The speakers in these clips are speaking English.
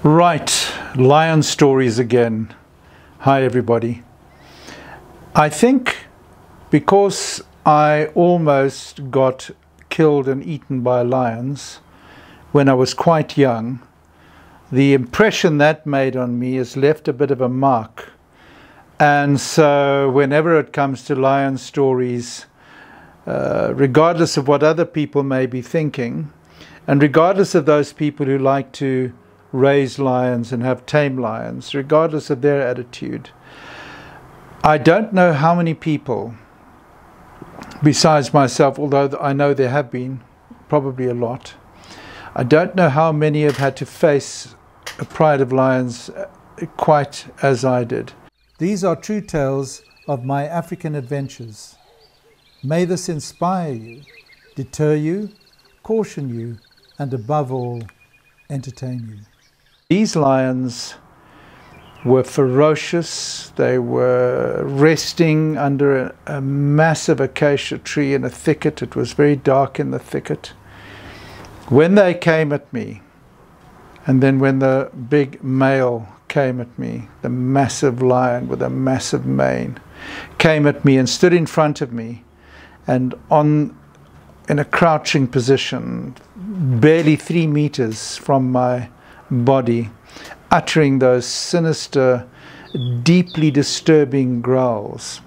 Right, lion stories again. Hi everybody. I think because I almost got killed and eaten by lions when I was quite young, the impression that made on me has left a bit of a mark. And so whenever it comes to lion stories, regardless of what other people may be thinking, and regardless of those people who like to raise lions and have tame lions, regardless of their attitude, I don't know how many people, besides myself, although I know there have been probably a lot, I don't know how many have had to face a pride of lions quite as I did. These are true tales of my African adventures. May this inspire you, deter you, caution you, and above all, entertain you. These lions were ferocious. They were resting under a massive acacia tree in a thicket. It was very dark in the thicket. When they came at me, and then when the big male came at me, the massive lion with a massive mane, came at me and stood in front of me, and in a crouching position, barely 3 meters from my body, uttering those sinister, deeply disturbing growls,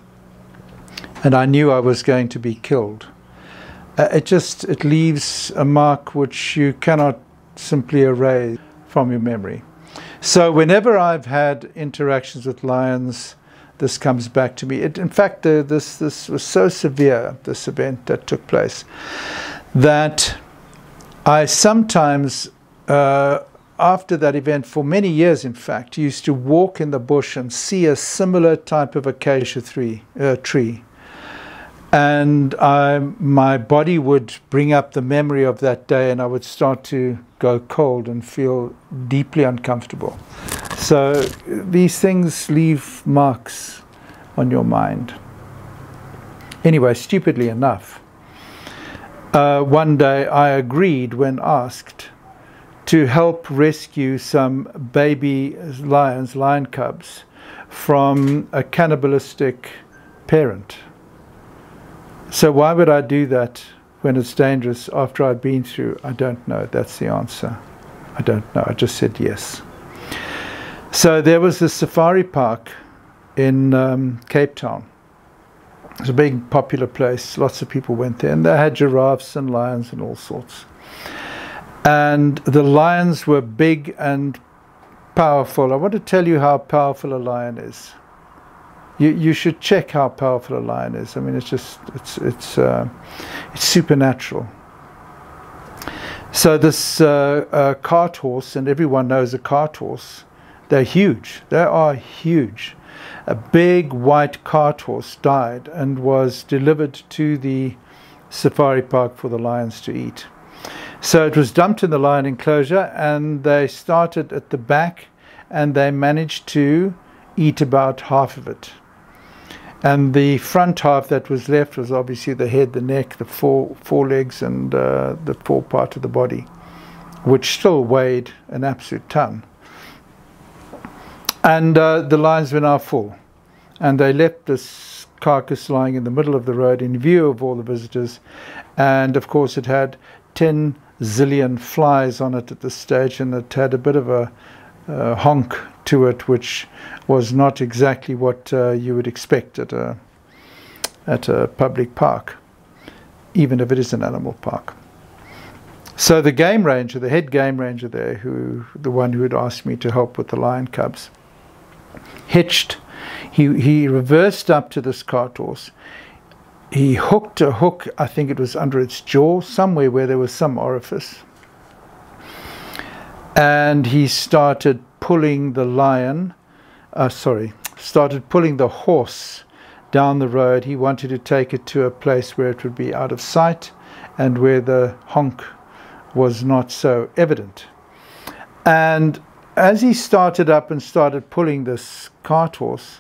and I knew I was going to be killed. It leaves a mark which you cannot simply erase from your memory. So whenever I've had interactions with lions, this comes back to me. In fact, this was so severe, this event that took place, that I sometimes, after that event, for many years in fact, used to walk in the bush and see a similar type of acacia tree. And my body would bring up the memory of that day, and I would start to go cold and feel deeply uncomfortable. So these things leave marks on your mind. Anyway, stupidly enough, one day I agreed, when asked, to help rescue some baby lion cubs from a cannibalistic parent. So why would I do that when it's dangerous after I've been through? I don't know. That's the answer. I don't know. I just said yes. So there was this safari park in Cape Town. It's a big popular place. Lots of people went there, and they had giraffes and lions and all sorts. And the lions were big and powerful. I want to tell you how powerful a lion is. You should check how powerful a lion is. I mean, it's supernatural. So this cart horse, and everyone knows a cart horse, they're huge. They are huge. A big white cart horse died and was delivered to the safari park for the lions to eat. So it was dumped in the lion enclosure, and they started at the back, and they managed to eat about half of it. And the front half that was left was obviously the head, the neck, the forelegs, and the forepart of the body, which still weighed an absolute ton. And the lions were now full, and they left this carcass lying in the middle of the road in view of all the visitors. And of course it had 10 zillion flies on it at this stage, and it had a bit of a honk to it, which was not exactly what you would expect at a public park, even if it is an animal park. So the game ranger, the head game ranger there, the one who had asked me to help with the lion cubs, hitched. He reversed up to this cart horse. He hooked a hook, I think it was under its jaw, somewhere where there was some orifice. And he started pulling the pulling the horse down the road. He wanted to take it to a place where it would be out of sight and where the honk was not so evident. And as he started up and started pulling this cart horse,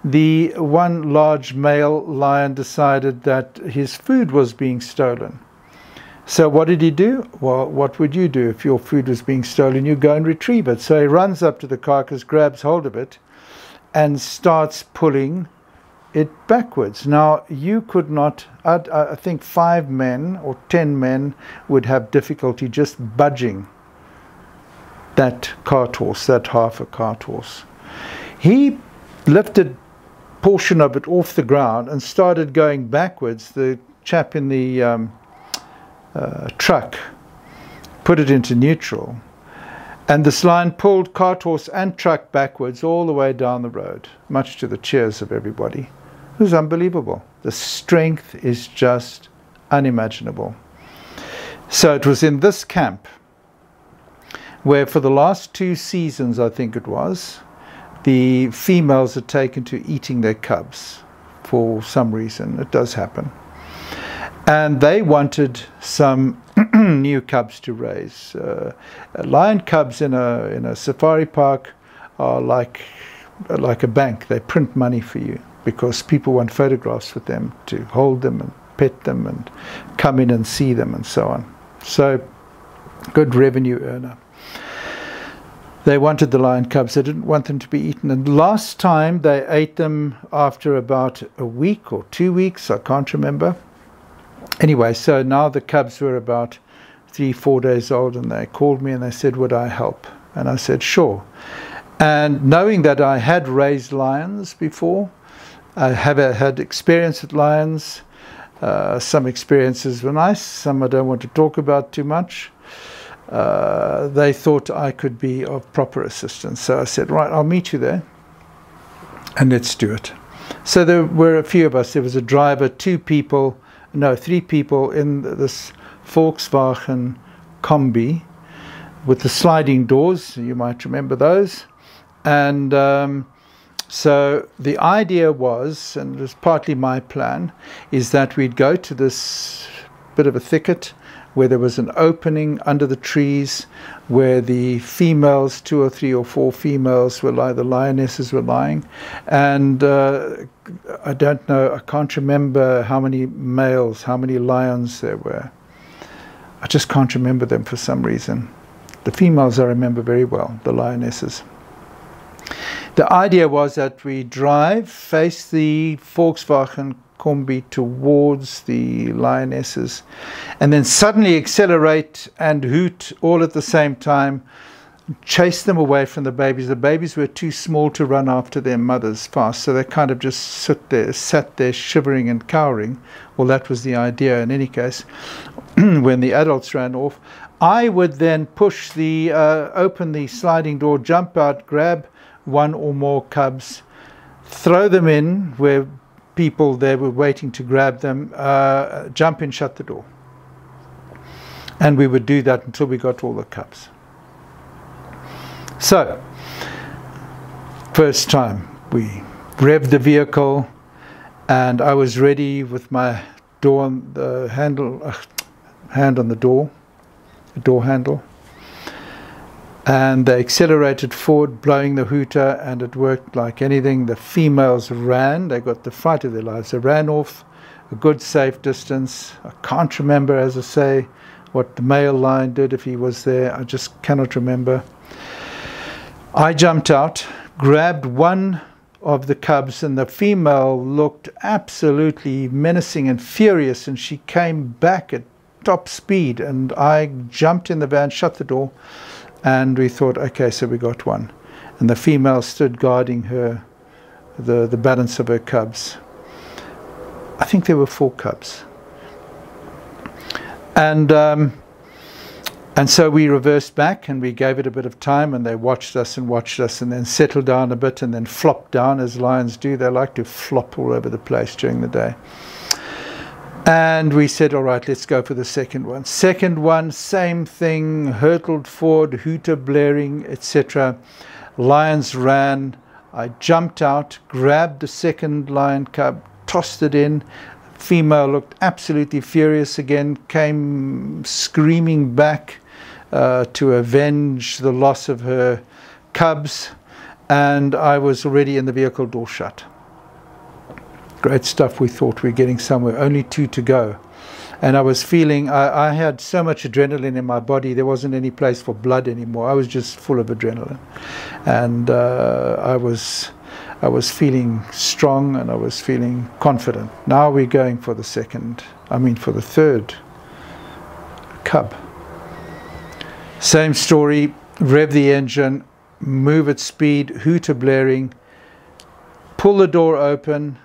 the one large male lion decided that his food was being stolen. So what did he do? Well, what would you do if your food was being stolen? You go and retrieve it. So he runs up to the carcass, grabs hold of it, and starts pulling it backwards. Now, you could not, I think 5 men or 10 men would have difficulty just budging that cart horse, that half a cart horse. He lifted portion of it off the ground and started going backwards. The chap in the truck put it into neutral, and this lion pulled cart horse and truck backwards all the way down the road, much to the cheers of everybody. It was unbelievable. The strength is just unimaginable. So it was in this camp where for the last 2 seasons, I think it was, the females had taken to eating their cubs for some reason. It does happen. And they wanted some new cubs to raise. Lion cubs in a safari park are like a bank. They print money for you because people want photographs with them to hold them and pet them and come in and see them and so on. So, good revenue earner. They wanted the lion cubs. They didn't want them to be eaten. And last time they ate them after about a week or 2 weeks. I can't remember. Anyway, so now the cubs were about 3-4 days old, and they called me and they said, would I help? And I said, sure. And knowing that I had raised lions before, I have had experience with lions. Some experiences were nice, some I don't want to talk about too much. They thought I could be of proper assistance. So I said, right, I'll meet you there and let's do it. So there were a few of us. There was a driver, 3 people in this Volkswagen Kombi with the sliding doors. You might remember those. And so the idea was, and it was partly my plan, is that we'd go to this bit of a thicket where there was an opening under the trees where the females, 2 or 3 or 4 females were lying, the lionesses were lying. And I don't know, I can't remember how many males, how many lions there were. I just can't remember them for some reason. The females I remember very well, the lionesses. The idea was that we drive, face the Volkswagen Kombi towards the lionesses, and then suddenly accelerate and hoot all at the same time, chase them away from the babies. The babies were too small to run after their mothers fast, so they kind of just sat there shivering and cowering. Well, that was the idea in any case. When the adults ran off, I would then push the, open the sliding door, jump out, grab 1 or more cubs, throw them in where people there were waiting to grab them, jump in, shut the door. And we would do that until we got all the cubs. So, first time we revved the vehicle, and I was ready with my door on the handle, hand on the door handle. And they accelerated forward, blowing the hooter, and it worked like anything. The females ran. They got the fright of their lives. They ran off a good, safe distance. I can't remember, as I say, what the male lion did, if he was there. I just cannot remember. I jumped out, grabbed 1 of the cubs, and the female looked absolutely menacing and furious, and she came back at top speed, and I jumped in the van, shut the door. And we thought, okay, so we got 1. And the female stood guarding her, the balance of her cubs. I think there were 4 cubs. And so we reversed back and we gave it a bit of time, and they watched us and then settled down a bit and then flopped down as lions do. They like to flop all over the place during the day. And we said, all right, let's go for the second one. Second one, same thing, hurtled forward, hooter blaring, etc. Lions ran. I jumped out, grabbed the second lion cub, tossed it in. Female looked absolutely furious again, came screaming back to avenge the loss of her cubs. And I was already in the vehicle, door shut. Great stuff. We thought we were getting somewhere. Only 2 to go. And I was feeling, I had so much adrenaline in my body, there wasn't any place for blood anymore. I was just full of adrenaline. And I was feeling strong, and I was feeling confident. Now we're going for the third cub. Same story, rev the engine, move at speed, hooter blaring, pull the door open.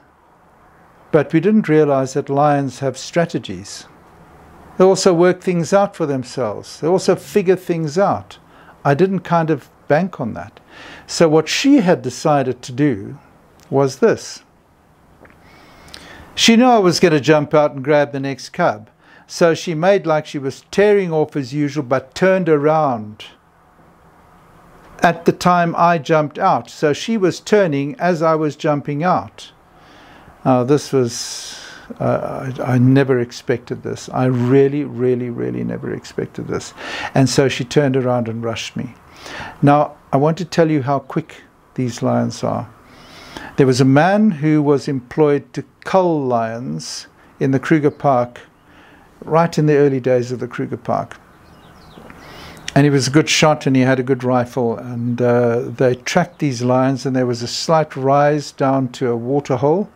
But we didn't realize that lions have strategies. They also work things out for themselves. They also figure things out. I didn't kind of bank on that. So what she had decided to do was this. She knew I was going to jump out and grab the next cub. So she made like she was tearing off as usual, but turned around at the time I jumped out. So she was turning as I was jumping out. This was, I never expected this. I really, really, really never expected this. And so she turned around and rushed me. Now, I want to tell you how quick these lions are. There was a man who was employed to cull lions in the Kruger Park, right in the early days of the Kruger Park. And he was a good shot, and he had a good rifle, and they tracked these lions, and there was a slight rise down to a water hole.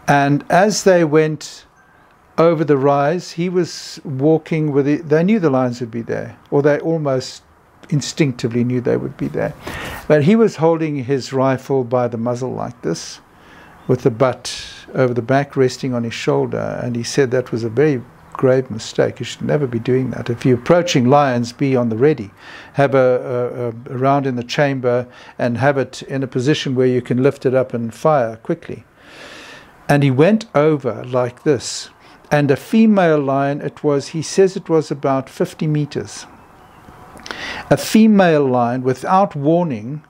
And as they went over the rise, he was walking with it. They knew the lions would be there, or they almost instinctively knew they would be there. But he was holding his rifle by the muzzle like this, with the butt over the back resting on his shoulder. And he said that was a very grave mistake. You should never be doing that. If you're approaching lions, be on the ready. Have a round in the chamber and have it in a position where you can lift it up and fire quickly. And he went over like this. And a female lion, he says it was about 50 meters. A female lion, without warning,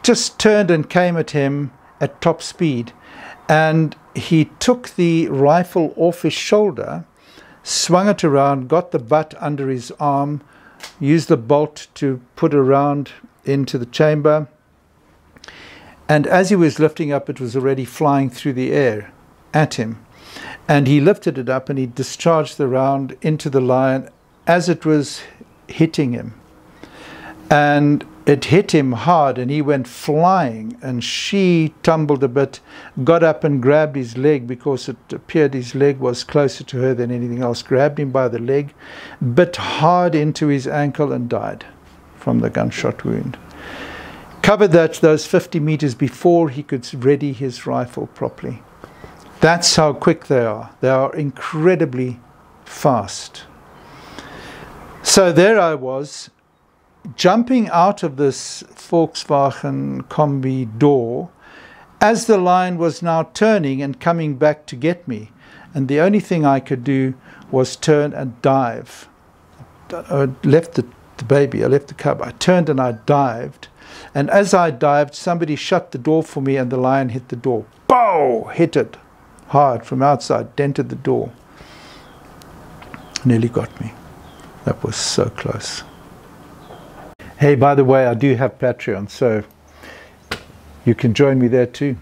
just turned and came at him at top speed. And he took the rifle off his shoulder, swung it around, got the butt under his arm, used the bolt to put around into the chamber. And as he was lifting up, it was already flying through the air at him. And he lifted it up and he discharged the round into the lion as it was hitting him. And it hit him hard, and he went flying, and she tumbled a bit, got up and grabbed his leg, because it appeared his leg was closer to her than anything else, grabbed him by the leg, bit hard into his ankle, and died from the gunshot wound. Covered those 50 meters before he could ready his rifle properly. That's how quick they are. They are incredibly fast. So there I was, jumping out of this Volkswagen Kombi door as the lion was now turning and coming back to get me. And the only thing I could do was turn and dive. I left the baby, I left the cub. I turned and I dived. And as I dived, somebody shut the door for me, and the lion hit the door. Bow! Hit it hard from outside, dented the door. Nearly got me. That was so close. Hey, by the way, I do have Patreon, so you can join me there too.